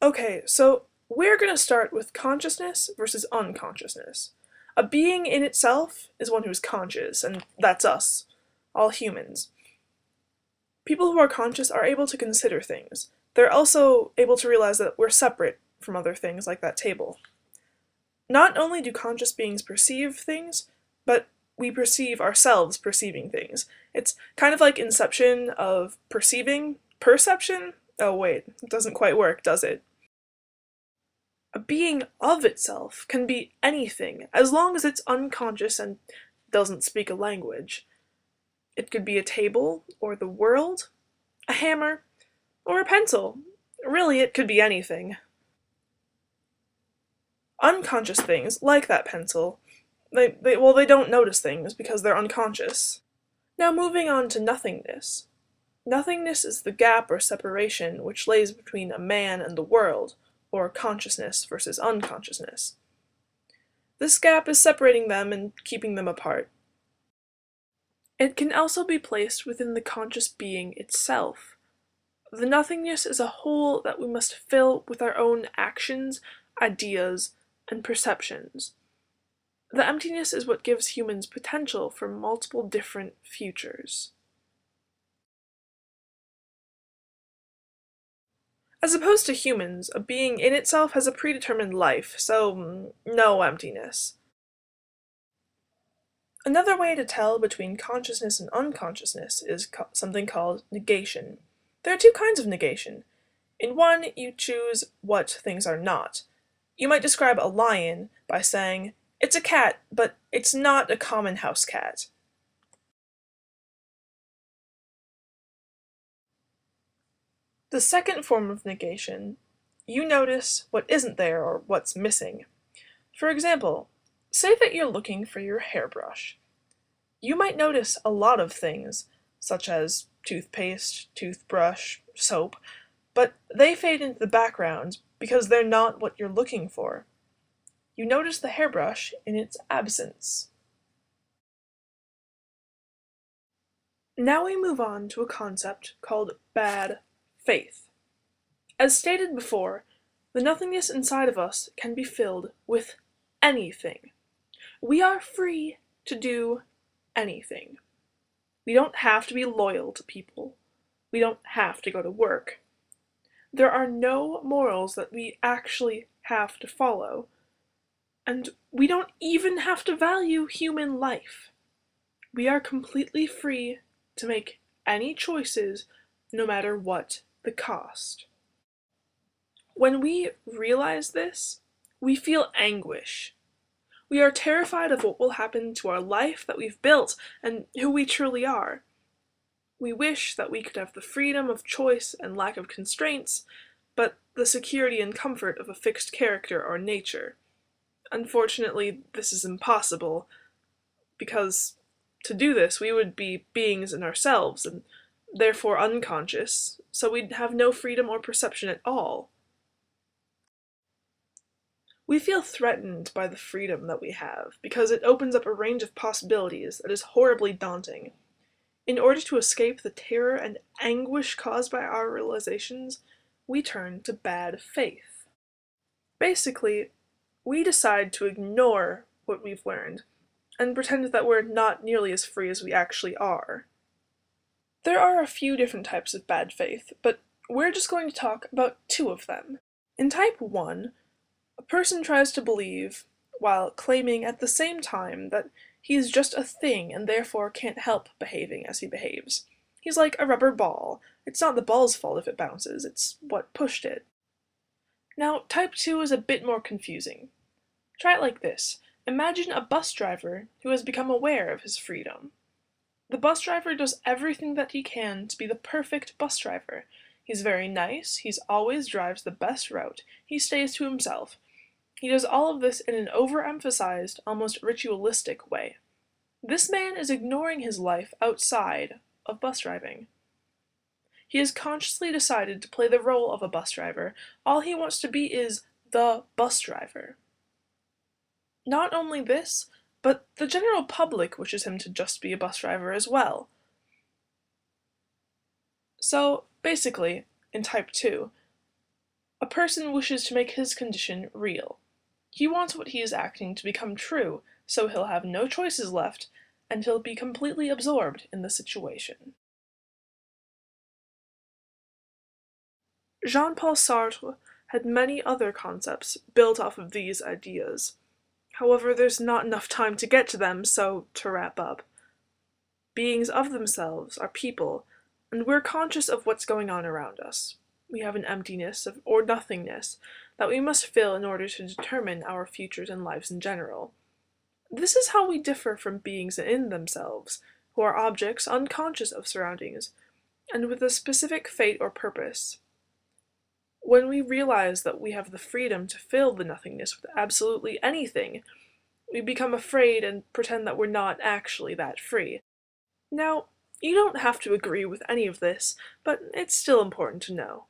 Okay, so we're going to start with consciousness versus unconsciousness. A being in itself is one who's conscious, and that's us, all humans. People who are conscious are able to consider things. They're also able to realize that we're separate from other things like that table. Not only do conscious beings perceive things, but we perceive ourselves perceiving things. It's kind of like Inception of perceiving perception. Oh wait, it doesn't quite work, does it? A being of itself can be anything, as long as it's unconscious and doesn't speak a language. It could be a table, or the world, a hammer, or a pencil. Really, it could be anything. Unconscious things, like that pencil, they don't notice things because they're unconscious. Now moving on to nothingness. Nothingness is the gap or separation which lays between a man and the world, or consciousness versus unconsciousness. This gap is separating them and keeping them apart. It can also be placed within the conscious being itself. The nothingness is a hole that we must fill with our own actions, ideas, and perceptions. The emptiness is what gives humans potential for multiple different futures. As opposed to humans, a being in itself has a predetermined life, so no emptiness. Another way to tell between consciousness and unconsciousness is something called negation. There are two kinds of negation. In one, you choose what things are not. You might describe a lion by saying, "It's a cat, but it's not a common house cat." The second form of negation, you notice what isn't there or what's missing. For example, say that you're looking for your hairbrush. You might notice a lot of things, such as toothpaste, toothbrush, soap, but they fade into the background because they're not what you're looking for. You notice the hairbrush in its absence. Now we move on to a concept called bad faith. As stated before, the nothingness inside of us can be filled with anything. We are free to do anything. We don't have to be loyal to people. We don't have to go to work. There are no morals that we actually have to follow. And we don't even have to value human life. We are completely free to make any choices, no matter what the cost. When we realize this, we feel anguish. We are terrified of what will happen to our life that we've built and who we truly are. We wish that we could have the freedom of choice and lack of constraints, but the security and comfort of a fixed character or nature. Unfortunately, this is impossible, because to do this we would be beings in ourselves, and therefore unconscious, so we'd have no freedom or perception at all. We feel threatened by the freedom that we have, because it opens up a range of possibilities that is horribly daunting. In order to escape the terror and anguish caused by our realizations, we turn to bad faith. Basically, we decide to ignore what we've learned, and pretend that we're not nearly as free as we actually are. There are a few different types of bad faith, but we're just going to talk about two of them. In type 1, a person tries to believe, while claiming at the same time that he is just a thing and therefore can't help behaving as he behaves. He's like a rubber ball. It's not the ball's fault if it bounces, it's what pushed it. Now, type 2 is a bit more confusing. Try it like this. Imagine a bus driver who has become aware of his freedom. The bus driver does everything that he can to be the perfect bus driver. He's very nice, he always drives the best route, he stays to himself. He does all of this in an overemphasized, almost ritualistic way. This man is ignoring his life outside of bus driving. He has consciously decided to play the role of a bus driver. All he wants to be is the bus driver. Not only this, but the general public wishes him to just be a bus driver as well. So, basically, in type 2, A person wishes to make his condition real. He wants what he is acting to become true, so he'll have no choices left, and he'll be completely absorbed in the situation. Jean-Paul Sartre had many other concepts built off of these ideas. However, there's not enough time to get to them, so to wrap up. Beings of themselves are people, and we're conscious of what's going on around us. We have an emptiness or nothingness that we must fill in order to determine our futures and lives in general. This is how we differ from beings in themselves, who are objects unconscious of surroundings, and with a specific fate or purpose. When we realize that we have the freedom to fill the nothingness with absolutely anything, we become afraid and pretend that we're not actually that free. Now, you don't have to agree with any of this, but it's still important to know.